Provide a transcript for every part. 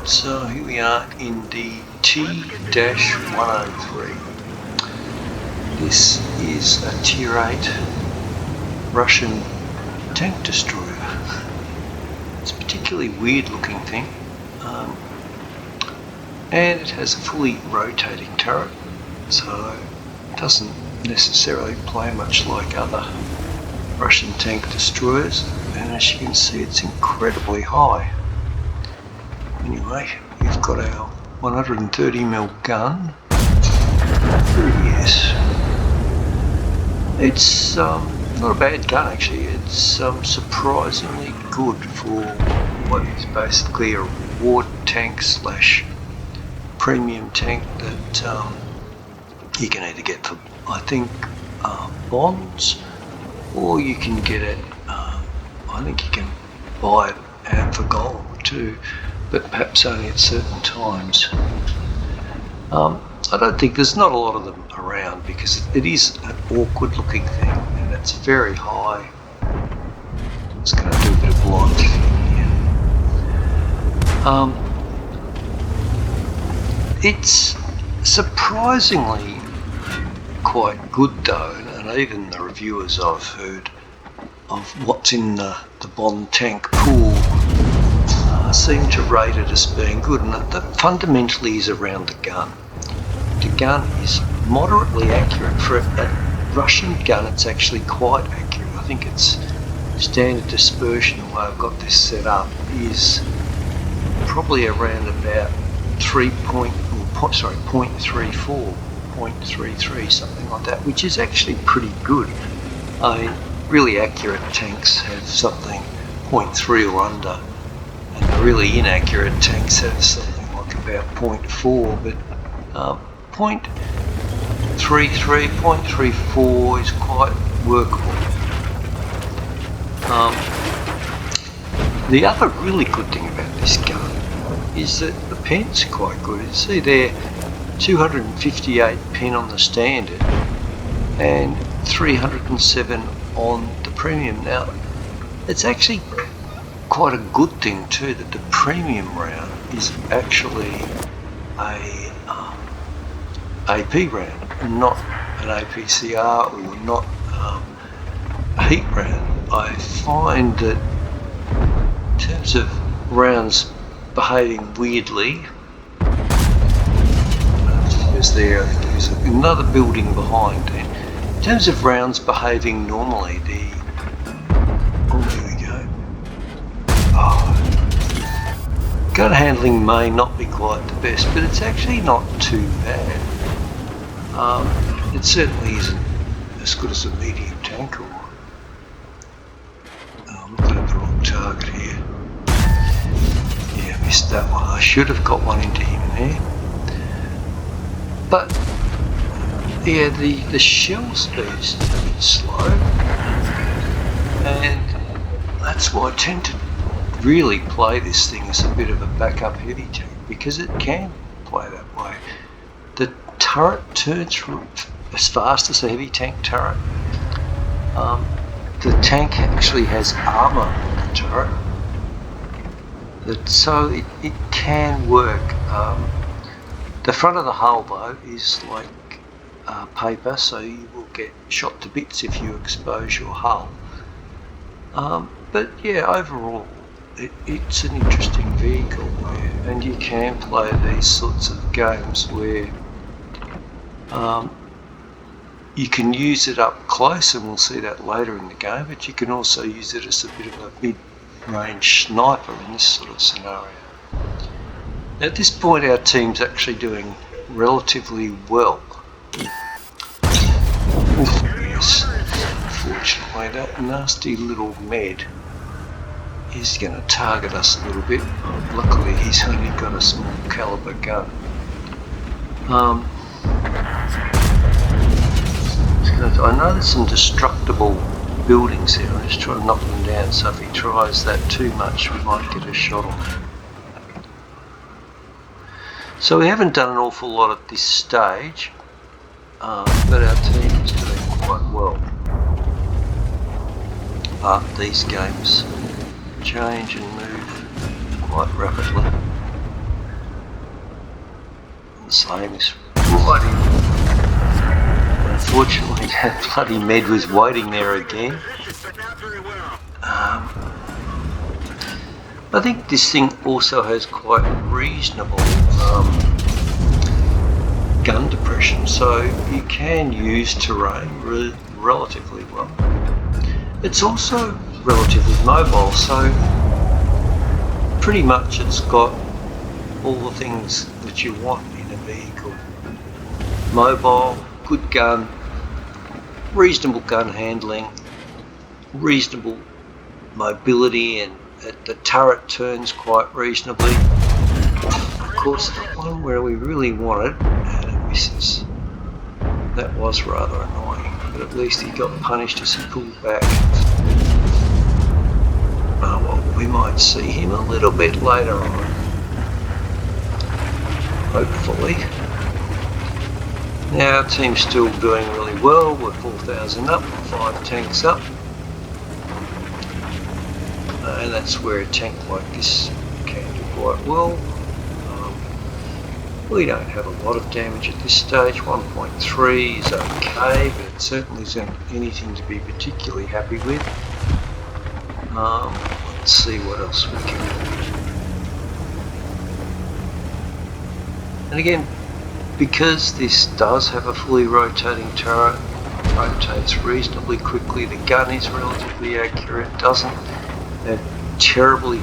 So here we are in the T-103. This is a Tier 8 Russian tank destroyer. It's a particularly weird looking thing, and it has a fully rotating turret, so it doesn't necessarily play much like other Russian tank destroyers, and as you can see it's incredibly high. Anyway, we've got our 130mm gun. There it is. It's not a bad gun actually. It's surprisingly good for what is basically a reward tank slash premium tank that you can either get for, I think, bonds, or you can get it, I think you can buy it for gold too, but perhaps only at certain times. I don't think there's not a lot of them around because it is an awkward looking thing and it's very high. It's going to do a bit of blind here. It's surprisingly quite good though, and even the reviewers I've heard of what's in the Bond tank pool seem to rate it as being good, and that fundamentally is around the gun. The gun is moderately accurate. For a Russian gun it's actually quite accurate. I think its standard dispersion, the way I've got this set up, is probably around about 0.34, 0.33, something like that, which is actually pretty good. I mean, really accurate tanks have something 0.3 or under, and the really inaccurate tanks have something like about 0.4, but 0.33, 0.34 is quite workable. The other really good thing about this gun is that the pen's quite good. You see there, 258 pen on the standard and 307 on the premium. Now, it's actually quite a good thing too that the premium round is actually a AP round, not an APCR or not a heat round. I find that in terms of rounds behaving weirdly, there's another building behind. In terms of rounds behaving normally, here we go. Gun handling may not be quite the best, but it's actually not too bad. It certainly isn't as good as a medium tank or... I'm looking at the wrong target here. Yeah, I missed that one. I should have got one into him there. But yeah, the shell speed is a bit slow, and that's why I tend to really play this thing as a bit of a backup heavy tank, because it can play that way. The turret turns as fast as a heavy tank turret. The tank actually has armour on the turret, so it can work. The front of the hull though is like paper, so you will get shot to bits if you expose your hull. But yeah, overall it's an interesting vehicle, and you can play these sorts of games where you can use it up close, and we'll see that later in the game, but you can also use it as a bit of a mid-range sniper in this sort of scenario. At this point our team's actually doing relatively well. Yes, unfortunately that nasty little med is going to target us a little bit. Luckily he's only got a small caliber gun. I know there's some destructible buildings here. I'm just trying to knock them down, so if he tries that too much we might get a shot on him. So we haven't done an awful lot at this stage, but our team is doing quite well. But these games change and move quite rapidly. the same. It's right in. Unfortunately, that bloody med was waiting there again. I think this thing also has quite reasonable gun depression, so you can use terrain relatively well. It's also relatively mobile, so pretty much it's got all the things that you want in a vehicle. Mobile, good gun, reasonable gun handling, reasonable mobility, and the turret turns quite reasonably. Of course, the one where we really wanted had a misses. That was rather annoying, but at least he got punished as he pulled back. Oh well, we might see him a little bit later on. Hopefully. Now our team's still doing really well. We're 4,000 up, 5 tanks up. And that's where a tank like this can do quite well. We don't have a lot of damage at this stage. 1.3 is okay, but it certainly isn't anything to be particularly happy with. Let's see what else we can do. And again, because this does have a fully rotating turret, rotates reasonably quickly, the gun is relatively accurate, doesn't have terrible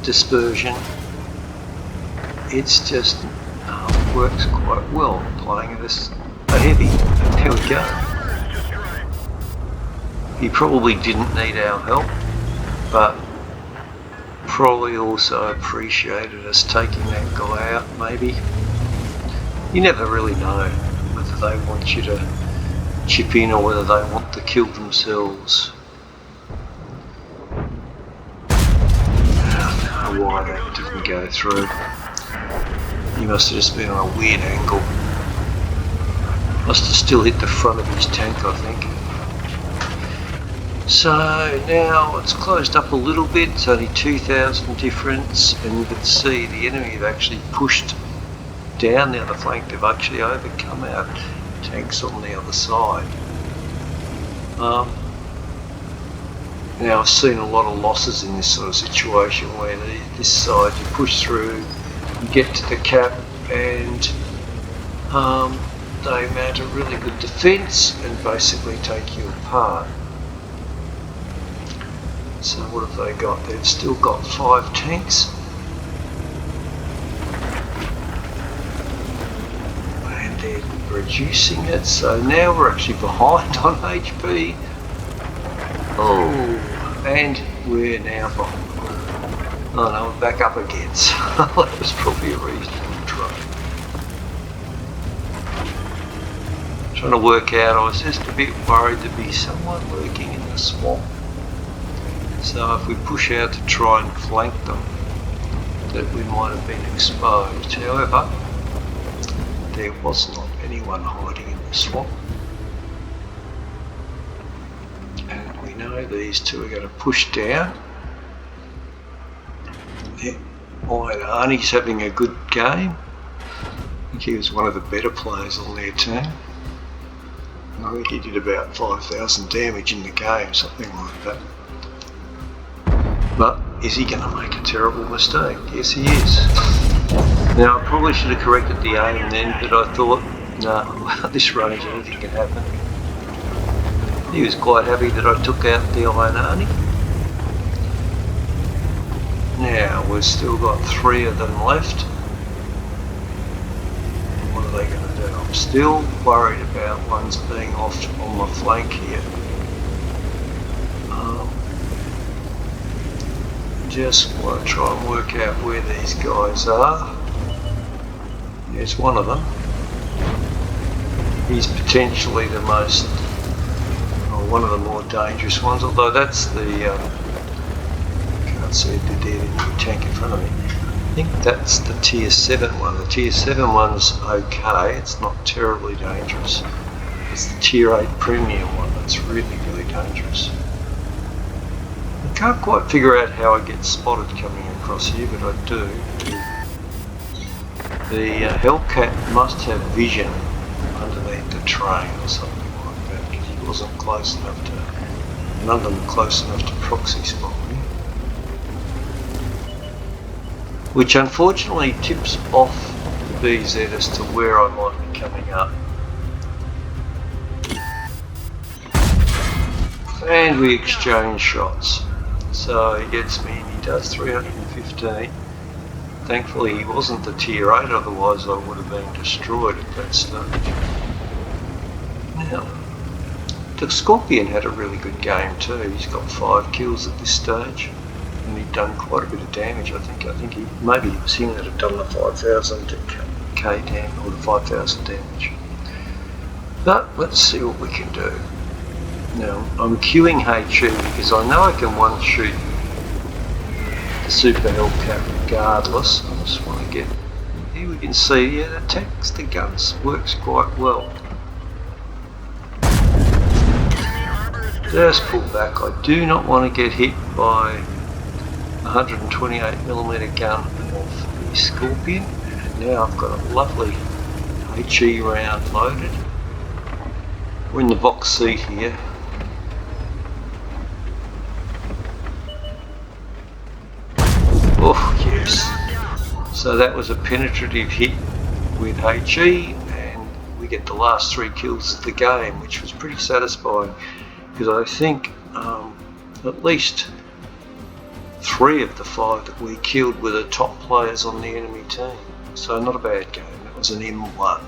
dispersion. It's just works quite well playing it as a heavy. There we go. He probably didn't need our help, but probably also appreciated us taking that guy out, maybe. You never really know whether they want you to chip in or whether they want to kill themselves. I don't know why that didn't go through. He must have just been on a weird angle. Must have still hit the front of his tank, I think. So now it's closed up a little bit. It's only 2,000 difference, and you can see the enemy have actually pushed down the other flank. They've actually overcome our tanks on the other side. Now I've seen a lot of losses in this sort of situation where this side you push through, you get to the cap, and they mount a really good defence and basically take you apart. So what have they got? They've still got 5 tanks. And they're reducing it, so now we're actually behind on HP. Oh, and we're now behind. Oh no, we're back up again, so that was probably a reasonable try. Trying to work out, I was just a bit worried there'd be someone lurking in the swamp. So if we push out to try and flank them, that we might have been exposed. However, there was not anyone hiding in the swamp. And we know these two are going to push down. Yeah, Arnie's having a good game. I think he was one of the better players on their team. I think he did about 5,000 damage in the game, something like that. But is he going to make a terrible mistake? Yes, he is. Now, I probably should have corrected the aim then, but I thought, no, at this range anything can happen. He was quite happy that I took out the Iron Arnie. Now, we've still got 3 of them left. What are they going to do? I'm still worried about ones being off on my flank here. Just want to try and work out where these guys are. There's one of them. He's potentially the most, or one of the more dangerous ones, although that's the, can't see the dead enemy tank in front of me. I think that's the tier 7 one. The tier 7 one's okay, it's not terribly dangerous. It's the tier 8 premium one that's really, really dangerous. I can't quite figure out how I get spotted coming across here, but I do. The Hellcat must have vision underneath the train or something like that, because he wasn't close enough to, none of them close enough to proxy spot me. Which unfortunately tips off the BZ as to where I might be coming up. And we exchange shots. So he gets me and he does 315. Thankfully he wasn't the tier 8, otherwise I would have been destroyed at that stage. Now, the Scorpion had a really good game too. He's got 5 kills at this stage. And he'd done quite a bit of damage. I think he, maybe it was him that had done the 5,000 K damage, or the 5,000 damage. But let's see what we can do. Now I'm queuing HE because I know I can one shoot the Super Hellcat regardless. I just want to get, here we can see, yeah, it attacks the guns, works quite well. Just pull back. I do not want to get hit by 128mm gun of the Scorpion, and now I've got a lovely HE round loaded. We're in the box seat here. Oh yes, so that was a penetrative hit with HE, and we get the last 3 kills of the game, which was pretty satisfying, because I think at least 3 of the 5 that we killed were the top players on the enemy team. So not a bad game. That was an M1.